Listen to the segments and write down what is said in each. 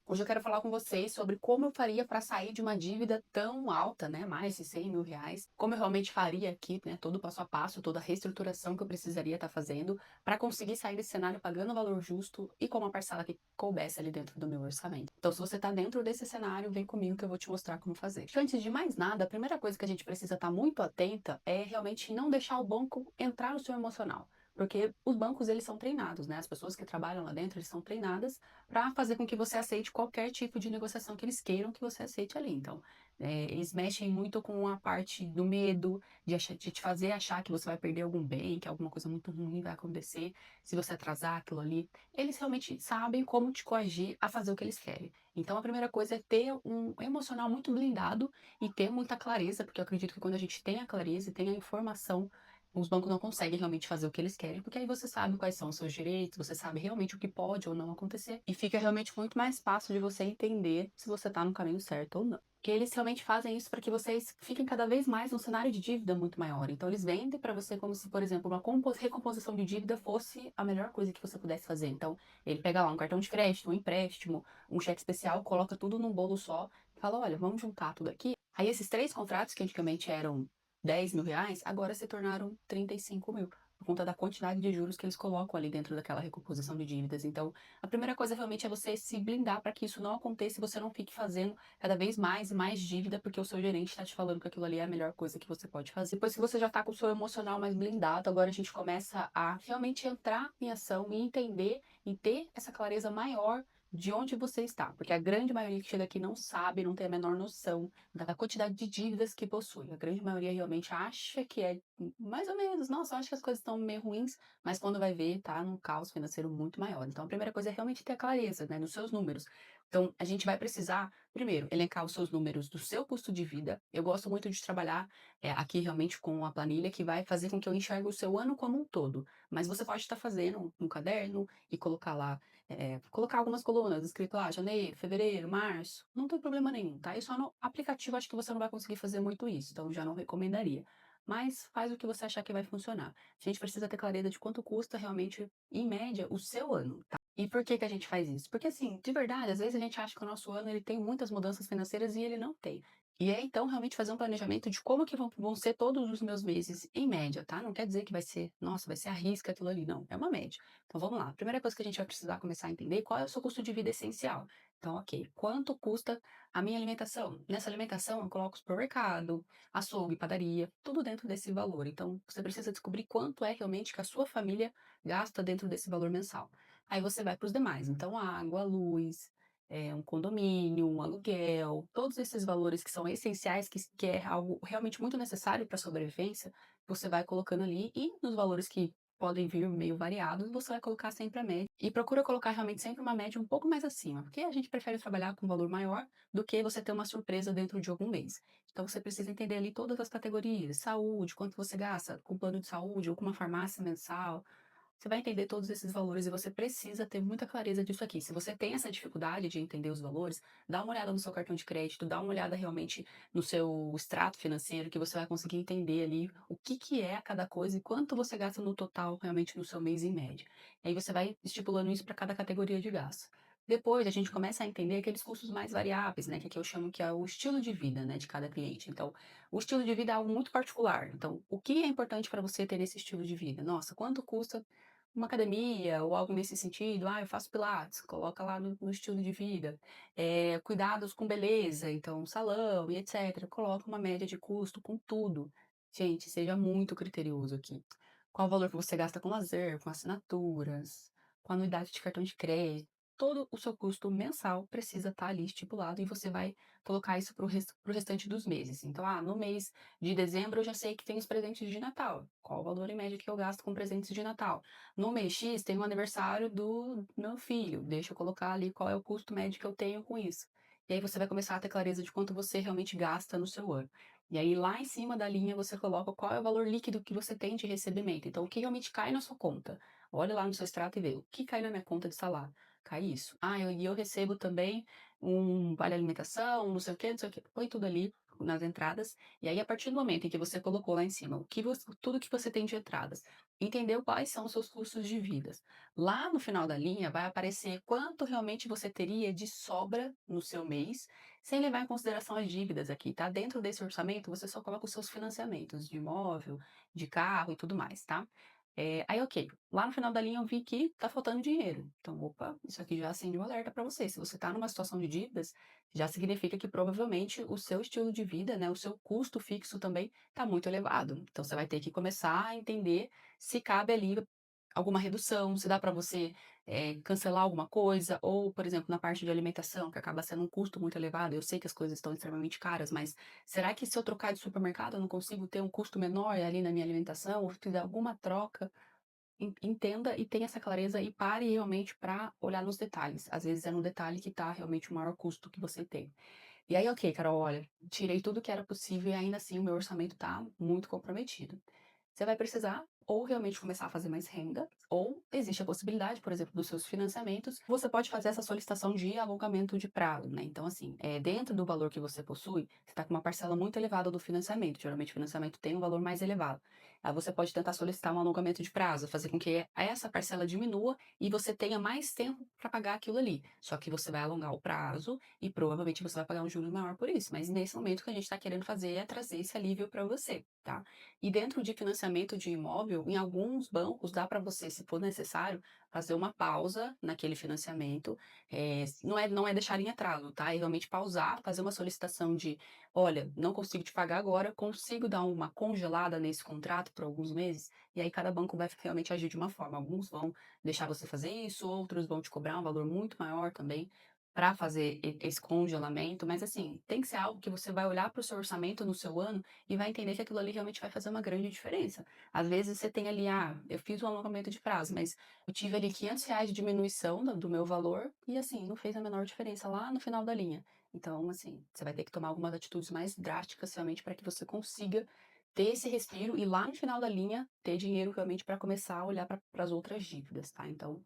Hoje eu quero falar com vocês sobre como eu faria para sair de uma dívida tão alta, né? Mais de 100 mil reais. Como eu realmente faria aqui, né? Todo o passo a passo, toda a reestruturação que eu precisaria estar fazendo para conseguir sair desse cenário pagando o valor justo e com uma parcela que coubesse ali dentro do meu orçamento. Então, se você está dentro desse cenário, vem comigo que eu vou te mostrar como fazer. Antes de mais nada, a primeira coisa que a gente precisa estar muito atenta é realmente não deixar o banco entrar no seu emocional. Porque os bancos, eles são treinados, né? As pessoas que trabalham lá dentro, eles são treinadas para fazer com que você aceite qualquer tipo de negociação que eles queiram que você aceite ali. Então, eles mexem muito com a parte do medo, de te fazer achar que você vai perder algum bem, que alguma coisa muito ruim vai acontecer se você atrasar aquilo ali. Eles realmente sabem como te coagir a fazer o que eles querem. Então, a primeira coisa é ter um emocional muito blindado e ter muita clareza, porque eu acredito que quando a gente tem a clareza e tem a informação, os bancos não conseguem realmente fazer o que eles querem, porque aí você sabe quais são os seus direitos, você sabe realmente o que pode ou não acontecer, e fica realmente muito mais fácil de você entender se você está no caminho certo ou não. Porque eles realmente fazem isso para que vocês fiquem cada vez mais num cenário de dívida muito maior. Então, eles vendem para você como se, por exemplo, uma recomposição de dívida fosse a melhor coisa que você pudesse fazer. Então, ele pega lá um cartão de crédito, um empréstimo, um cheque especial, coloca tudo num bolo só e fala: olha, vamos juntar tudo aqui. Aí, esses três contratos, que antigamente eram 10 mil reais, agora se tornaram 35 mil, por conta da quantidade de juros que eles colocam ali dentro daquela recomposição de dívidas. Então, a primeira coisa realmente é você se blindar para que isso não aconteça e você não fique fazendo cada vez mais e mais dívida, porque o seu gerente está te falando que aquilo ali é a melhor coisa que você pode fazer. Depois que você já está com o seu emocional mais blindado, agora a gente começa a realmente entrar em ação e entender e ter essa clareza maior de onde você está, porque a grande maioria que chega aqui não sabe, não tem a menor noção da quantidade de dívidas que possui. A grande maioria realmente acha que é mais ou menos, nossa, eu acho que as coisas estão meio ruins, mas quando vai ver, tá num caos financeiro muito maior. Então, a primeira coisa é realmente ter a clareza, né, nos seus números. Então, a gente vai precisar, primeiro, elencar os seus números do seu custo de vida. Eu gosto muito de trabalhar aqui realmente com a planilha que vai fazer com que eu enxergue o seu ano como um todo. Mas você pode estar fazendo um caderno e colocar lá colocar algumas colunas, escrito lá, janeiro, fevereiro, março, não tem problema nenhum, tá? E só no aplicativo acho que você não vai conseguir fazer muito isso, então já não recomendaria. Mas faz o que você achar que vai funcionar. A gente precisa ter clareza de quanto custa realmente, em média, o seu ano, tá? E por que que a gente faz isso? Porque assim, de verdade, às vezes a gente acha que o nosso ano ele tem muitas mudanças financeiras e ele não tem. E é então realmente fazer um planejamento de como que vão ser todos os meus meses em média, tá? Não quer dizer que vai ser, nossa, vai ser a risca aquilo ali, não. É uma média. Então vamos lá. A primeira coisa que a gente vai precisar começar a entender qual é o seu custo de vida essencial. Então, ok, quanto custa a minha alimentação? Nessa alimentação eu coloco supermercado, açougue, padaria, tudo dentro desse valor. Então, você precisa descobrir quanto é realmente que a sua família gasta dentro desse valor mensal. Aí você vai para os demais. Então, água, luz, um condomínio, um aluguel, todos esses valores que são essenciais, que é algo realmente muito necessário para a sobrevivência, você vai colocando ali e nos valores que podem vir meio variados, você vai colocar sempre a média e procura colocar realmente sempre uma média um pouco mais acima, porque a gente prefere trabalhar com um valor maior do que você ter uma surpresa dentro de algum mês. Então você precisa entender ali todas as categorias, saúde, quanto você gasta com plano de saúde ou com uma farmácia mensal. Você vai entender todos esses valores e você precisa ter muita clareza disso aqui. Se você tem essa dificuldade de entender os valores, dá uma olhada no seu cartão de crédito, dá uma olhada realmente no seu extrato financeiro, que você vai conseguir entender ali o que que é cada coisa e quanto você gasta no total realmente no seu mês em média. E aí você vai estipulando isso para cada categoria de gasto. Depois a gente começa a entender aqueles custos mais variáveis, né? Que aqui eu chamo que é o estilo de vida, né, de cada cliente. Então, o estilo de vida é algo muito particular. Então, o que é importante para você ter esse estilo de vida? Nossa, quanto custa uma academia ou algo nesse sentido? Ah, eu faço pilates, coloca lá no estilo de vida. Cuidados com beleza, então salão e etc. Coloca uma média de custo com tudo. Gente, seja muito criterioso aqui. Qual o valor que você gasta com lazer, com assinaturas, com anuidade de cartão de crédito? Todo o seu custo mensal precisa estar ali estipulado e você vai colocar isso para o restante dos meses. Então, no mês de dezembro eu já sei que tem os presentes de Natal. Qual o valor em média que eu gasto com presentes de Natal? No mês X tem o aniversário do meu filho. Deixa eu colocar ali qual é o custo médio que eu tenho com isso. E aí você vai começar a ter clareza de quanto você realmente gasta no seu ano. E aí lá em cima da linha você coloca qual é o valor líquido que você tem de recebimento. Então o que realmente cai na sua conta? Olha lá no seu extrato e vê o que cai na minha conta de salário. Cai isso. E eu recebo também um vale alimentação, não sei o quê, não sei o quê. Põe tudo ali nas entradas, e aí a partir do momento em que você colocou lá em cima tudo que você tem de entradas, entendeu quais são os seus custos de vida. Lá no final da linha vai aparecer quanto realmente você teria de sobra no seu mês, sem levar em consideração as dívidas aqui, tá? Dentro desse orçamento, você só coloca os seus financiamentos de imóvel, de carro e tudo mais, tá? Aí, ok. Lá no final da linha eu vi que tá faltando dinheiro. Então, opa, isso aqui já acende um alerta para você. Se você tá numa situação de dívidas, já significa que provavelmente o seu estilo de vida, né, o seu custo fixo também tá muito elevado. Então, você vai ter que começar a entender se cabe ali alguma redução, se dá para você cancelar alguma coisa, ou, por exemplo, na parte de alimentação, que acaba sendo um custo muito elevado. Eu sei que as coisas estão extremamente caras, mas será que se eu trocar de supermercado eu não consigo ter um custo menor ali na minha alimentação, ou fizer alguma troca? Entenda e tenha essa clareza e pare realmente para olhar nos detalhes. Às vezes é no detalhe que está realmente o maior custo que você tem. E aí, ok, Carol, olha, tirei tudo que era possível e ainda assim o meu orçamento está muito comprometido. Você vai precisar ou realmente começar a fazer mais renda, ou existe a possibilidade, por exemplo, dos seus financiamentos, você pode fazer essa solicitação de alongamento de prazo, né? Então, assim, dentro do valor que você possui, você está com uma parcela muito elevada do financiamento. Geralmente, o financiamento tem um valor mais elevado. Aí você pode tentar solicitar um alongamento de prazo, fazer com que essa parcela diminua e você tenha mais tempo para pagar aquilo ali. Só que você vai alongar o prazo e provavelmente você vai pagar um juro maior por isso. Mas nesse momento o que a gente está querendo fazer é trazer esse alívio para você, tá? E dentro de financiamento de imóvel, em alguns bancos dá para você, se for necessário, fazer uma pausa naquele financiamento. Não é deixar em atraso, tá? É realmente pausar, fazer uma solicitação de, olha, não consigo te pagar agora, consigo dar uma congelada nesse contrato por alguns meses. E aí cada banco vai realmente agir de uma forma. Alguns vão deixar você fazer isso, outros vão te cobrar um valor muito maior também para fazer esse congelamento, mas assim, tem que ser algo que você vai olhar para o seu orçamento no seu ano e vai entender que aquilo ali realmente vai fazer uma grande diferença. Às vezes você tem ali, eu fiz um alongamento de prazo, mas eu tive ali R$ 500 de diminuição do meu valor e assim, não fez a menor diferença lá no final da linha. Então, assim, você vai ter que tomar algumas atitudes mais drásticas realmente para que você consiga ter esse respiro e lá no final da linha ter dinheiro realmente para começar a olhar para as outras dívidas, tá? Então,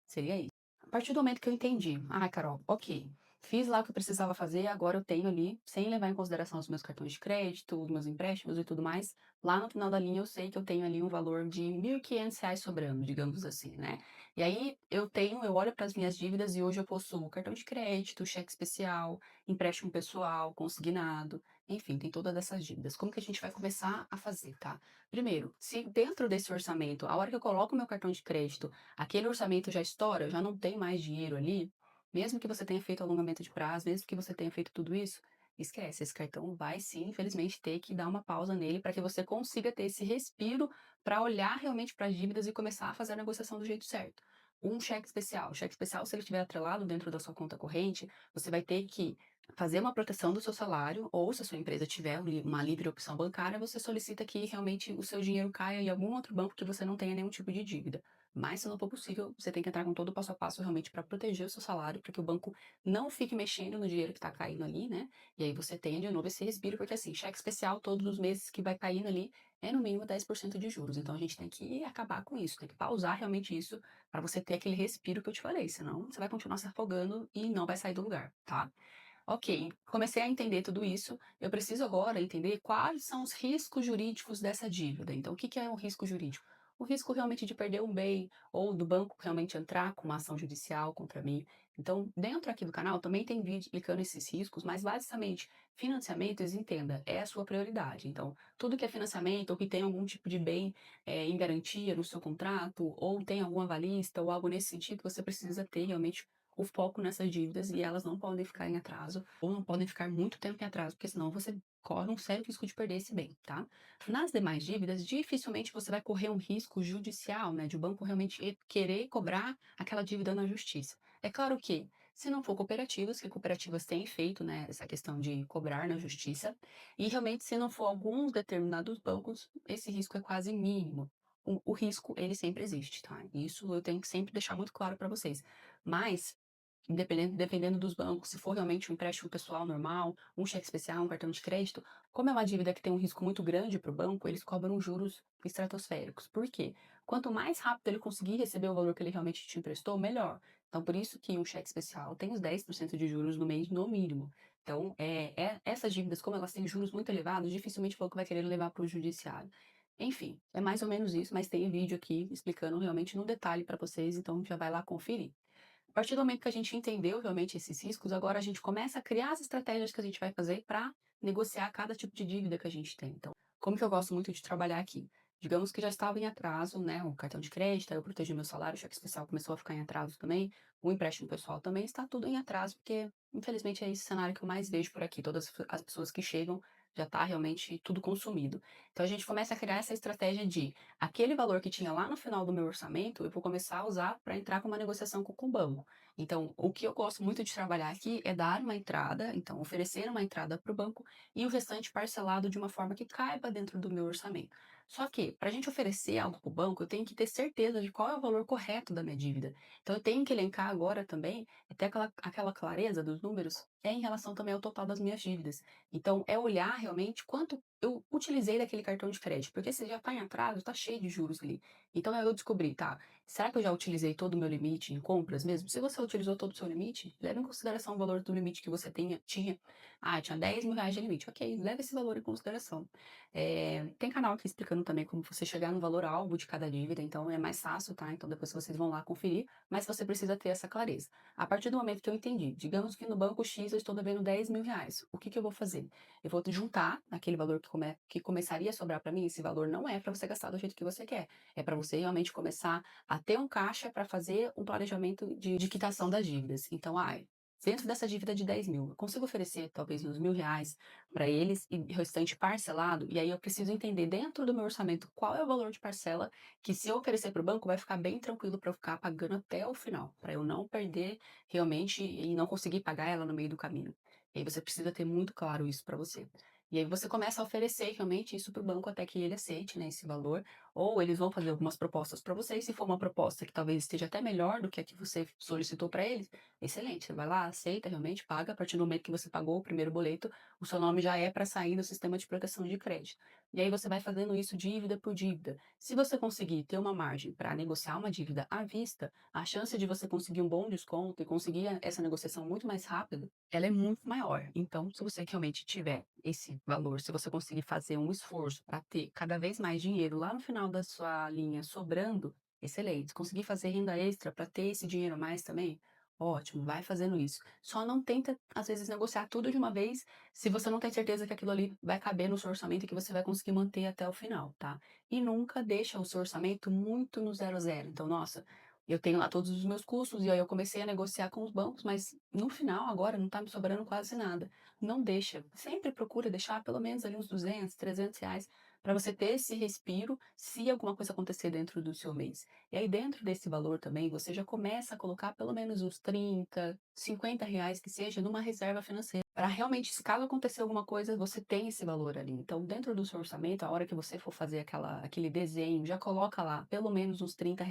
seria isso. A partir do momento que eu entendi, Carol, ok, fiz lá o que eu precisava fazer, agora eu tenho ali, sem levar em consideração os meus cartões de crédito, os meus empréstimos e tudo mais, lá no final da linha eu sei que eu tenho ali um valor de R$ 1.500 sobrando, digamos assim, né? E aí eu olho para as minhas dívidas e hoje eu possuo cartão de crédito, cheque especial, empréstimo pessoal, consignado, enfim, tem todas essas dívidas. Como que a gente vai começar a fazer, tá? Primeiro, se dentro desse orçamento, a hora que eu coloco o meu cartão de crédito, aquele orçamento já estoura, já não tem mais dinheiro ali, mesmo que você tenha feito alongamento de prazo, mesmo que você tenha feito tudo isso, esquece, esse cartão vai sim, infelizmente, ter que dar uma pausa nele para que você consiga ter esse respiro para olhar realmente para as dívidas e começar a fazer a negociação do jeito certo. Um cheque especial. O cheque especial, se ele estiver atrelado dentro da sua conta corrente, você vai ter que fazer uma proteção do seu salário, ou se a sua empresa tiver uma livre opção bancária, você solicita que realmente o seu dinheiro caia em algum outro banco que você não tenha nenhum tipo de dívida. Mas, se não for possível, você tem que entrar com todo o passo a passo realmente para proteger o seu salário, para que o banco não fique mexendo no dinheiro que está caindo ali, né? E aí você tenha de novo esse respiro, porque assim, cheque especial todos os meses que vai caindo ali é no mínimo 10% de juros. Então a gente tem que acabar com isso, tem que pausar realmente isso para você ter aquele respiro que eu te falei, senão você vai continuar se afogando e não vai sair do lugar, tá? Ok, comecei a entender tudo isso. Eu preciso agora entender quais são os riscos jurídicos dessa dívida. Então, o que que é um risco jurídico? O risco realmente de perder um bem ou do banco realmente entrar com uma ação judicial contra mim. Então, dentro aqui do canal também tem vídeo explicando esses riscos, mas basicamente, financiamentos, entenda, é a sua prioridade. Então, tudo que é financiamento ou que tem algum tipo de bem em garantia no seu contrato, ou tem algum avalista ou algo nesse sentido, você precisa ter realmente o foco nessas dívidas e elas não podem ficar em atraso ou não podem ficar muito tempo em atraso, porque senão você corre um sério risco de perder esse bem, tá? Nas demais dívidas, dificilmente você vai correr um risco judicial, né, de o banco realmente querer cobrar aquela dívida na justiça. É claro que, se não for cooperativas, que cooperativas têm feito, né, essa questão de cobrar na justiça, e realmente se não for alguns determinados bancos, esse risco é quase mínimo. O risco, ele sempre existe, tá? Isso eu tenho que sempre deixar muito claro para vocês. Mas dependendo dos bancos, se for realmente um empréstimo pessoal normal, um cheque especial, um cartão de crédito, como é uma dívida que tem um risco muito grande para o banco, eles cobram juros estratosféricos. Por quê? Quanto mais rápido ele conseguir receber o valor que ele realmente te emprestou, melhor. Então, por isso que um cheque especial tem os 10% de juros no mês, no mínimo. Então, essas dívidas, como elas têm juros muito elevados, dificilmente o banco vai querer levar para o judiciário. Enfim, é mais ou menos isso, mas tem vídeo aqui explicando realmente no detalhe para vocês, então já vai lá conferir. A partir do momento que a gente entendeu realmente esses riscos, agora a gente começa a criar as estratégias que a gente vai fazer para negociar cada tipo de dívida que a gente tem. Então, como que eu gosto muito de trabalhar aqui? Digamos que já estava em atraso, né? O cartão de crédito, aí eu protegi meu salário, o cheque especial começou a ficar em atraso também, o empréstimo pessoal também está tudo em atraso, porque infelizmente é esse cenário que eu mais vejo por aqui. Todas as pessoas que chegam já está realmente tudo consumido. Então a gente começa a criar essa estratégia de aquele valor que tinha lá no final do meu orçamento, eu vou começar a usar para entrar com uma negociação com o banco. Então, o que eu gosto muito de trabalhar aqui é dar uma entrada, então oferecer uma entrada para o banco e o restante parcelado de uma forma que caiba dentro do meu orçamento. Só que, para a gente oferecer algo para o banco, eu tenho que ter certeza de qual é o valor correto da minha dívida. Então, eu tenho que elencar agora também, até aquela clareza dos números, é em relação também ao total das minhas dívidas. Então, é olhar realmente quanto eu utilizei daquele cartão de crédito, porque se já está em atraso, está cheio de juros ali. Então, eu descobri, tá? Será que eu já utilizei todo o meu limite em compras mesmo? Se você utilizou todo o seu limite, leve em consideração o valor do limite que você tinha. Ah, tinha R$ 10.000 de limite. Ok, leve esse valor em consideração. Tem canal aqui explicando também como você chegar no valor alvo de cada dívida, então é mais fácil, tá? Então depois vocês vão lá conferir, mas você precisa ter essa clareza. A partir do momento que eu entendi, digamos que no banco X eu estou devendo R$ 10.000, o que que eu vou fazer? Eu vou juntar aquele valor que começaria a sobrar para mim, esse valor não é para você gastar do jeito que você quer, é para você realmente começar a ter um caixa para fazer um planejamento de quitação das dívidas. Então, dentro dessa dívida de 10.000, eu consigo oferecer talvez uns R$ 1.000 para eles e o restante parcelado, e aí eu preciso entender dentro do meu orçamento qual é o valor de parcela que se eu oferecer para o banco vai ficar bem tranquilo para eu ficar pagando até o final, para eu não perder realmente e não conseguir pagar ela no meio do caminho. E aí você precisa ter muito claro isso para você. E aí você começa a oferecer realmente isso para o banco até que ele aceite, né, esse valor, ou eles vão fazer algumas propostas para você, e se for uma proposta que talvez esteja até melhor do que a que você solicitou para eles, excelente, você vai lá, aceita realmente, paga, a partir do momento que você pagou o primeiro boleto, o seu nome já é para sair do sistema de proteção de crédito. E aí você vai fazendo isso dívida por dívida. Se você conseguir ter uma margem para negociar uma dívida à vista, a chance de você conseguir um bom desconto e conseguir essa negociação muito mais rápido, ela é muito maior. Então, se você realmente tiver esse valor, se você conseguir fazer um esforço para ter cada vez mais dinheiro lá no final da sua linha sobrando, excelente. Se conseguir fazer renda extra para ter esse dinheiro a mais também, ótimo, vai fazendo isso. Só não tenta, às vezes, negociar tudo de uma vez se você não tem certeza que aquilo ali vai caber no seu orçamento e que você vai conseguir manter até o final, tá? E nunca deixa o seu orçamento muito no zero a zero. Então, nossa, eu tenho lá todos os meus custos e aí eu comecei a negociar com os bancos, mas no final agora não tá me sobrando quase nada. Não deixa. Sempre procura deixar pelo menos ali uns R$ 200, R$ 300 para você ter esse respiro se alguma coisa acontecer dentro do seu mês. E aí dentro desse valor também você já começa a colocar pelo menos uns 30, R$ 50 que seja numa reserva financeira. Para realmente, se caso acontecer alguma coisa, você tem esse valor ali. Então, dentro do seu orçamento, a hora que você for fazer aquele desenho, já coloca lá pelo menos uns R$ 30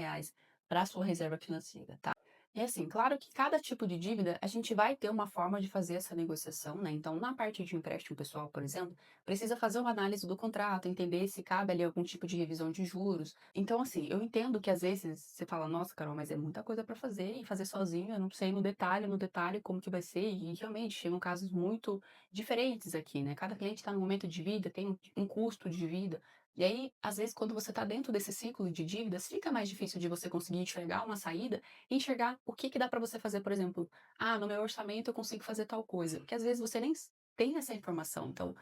para a sua reserva financeira, tá? E assim, claro que cada tipo de dívida a gente vai ter uma forma de fazer essa negociação, né? Então, na parte de empréstimo pessoal, por exemplo, precisa fazer uma análise do contrato, entender se cabe ali algum tipo de revisão de juros. Então, assim, eu entendo que às vezes você fala, nossa, Carol, mas é muita coisa para fazer e fazer sozinho, eu não sei no detalhe como que vai ser, e realmente chegam casos muito diferentes aqui, né? Cada cliente está num momento de vida, tem um custo de vida. E aí, às vezes, quando você está dentro desse ciclo de dívidas, fica mais difícil de você conseguir enxergar uma saída e enxergar o que que dá para você fazer, por exemplo, no meu orçamento eu consigo fazer tal coisa, porque às vezes você nem tem essa informação. Então,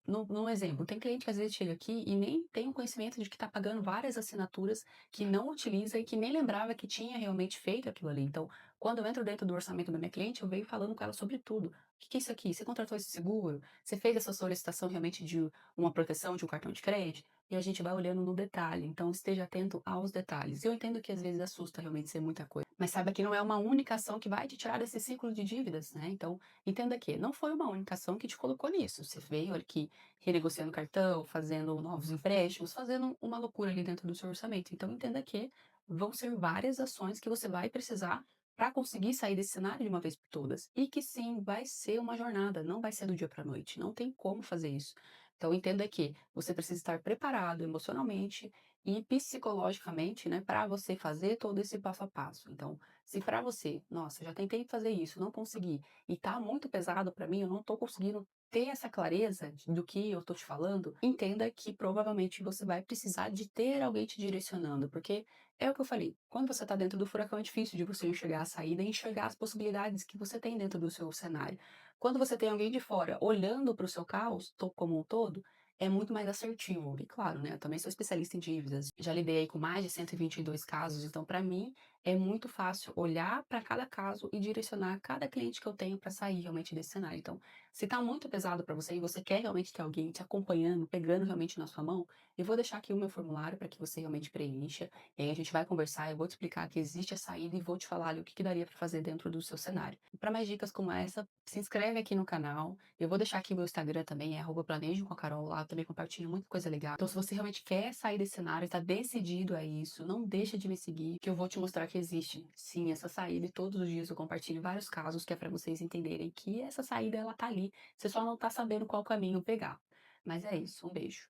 num exemplo, tem cliente que às vezes chega aqui e nem tem o conhecimento de que está pagando várias assinaturas que não utiliza e que nem lembrava que tinha realmente feito aquilo ali. Então, quando eu entro dentro do orçamento da minha cliente, eu venho falando com ela sobre tudo. O que que é isso aqui? Você contratou esse seguro? Você fez essa solicitação realmente de uma proteção de um cartão de crédito? E a gente vai olhando no detalhe, então esteja atento aos detalhes. Eu entendo que às vezes assusta realmente ser muita coisa, mas saiba que não é uma única ação que vai te tirar desse ciclo de dívidas, né? Então, entenda que não foi uma única ação que te colocou nisso. Você veio aqui renegociando cartão, fazendo novos empréstimos, fazendo uma loucura ali dentro do seu orçamento. Então, entenda que vão ser várias ações que você vai precisar para conseguir sair desse cenário de uma vez por todas. E que sim, vai ser uma jornada, não vai ser do dia para a noite. Não tem como fazer isso. Então, entenda que você precisa estar preparado emocionalmente e psicologicamente, né, para você fazer todo esse passo a passo. Então, se para você, nossa, já tentei fazer isso, não consegui, e tá muito pesado para mim, eu não tô conseguindo ter essa clareza do que eu tô te falando, entenda que provavelmente você vai precisar de ter alguém te direcionando, porque é o que eu falei, quando você tá dentro do furacão é difícil de você enxergar a saída e enxergar as possibilidades que você tem dentro do seu cenário. Quando você tem alguém de fora olhando para o seu caos, como um todo, é muito mais assertivo. E claro, né, eu também sou especialista em dívidas, já lidei aí com mais de 122 casos, então para mim é muito fácil olhar para cada caso e direcionar cada cliente que eu tenho para sair realmente desse cenário. Então, se tá muito pesado para você e você quer realmente ter alguém te acompanhando, pegando realmente na sua mão, eu vou deixar aqui o meu formulário para que você realmente preencha, e aí a gente vai conversar, eu vou te explicar que existe a saída e vou te falar ali o que que daria para fazer dentro do seu cenário. Para mais dicas como essa, se inscreve aqui no canal. Eu vou deixar aqui meu Instagram também, é @planejo com a Carol, lá eu também compartilho muita coisa legal. Então, se você realmente quer sair desse cenário, está decidido a isso, não deixa de me seguir, que eu vou te mostrar que existe sim essa saída e todos os dias eu compartilho vários casos que é para vocês entenderem que essa saída ela tá ali. Você só não tá sabendo qual caminho pegar. Mas é isso, um beijo.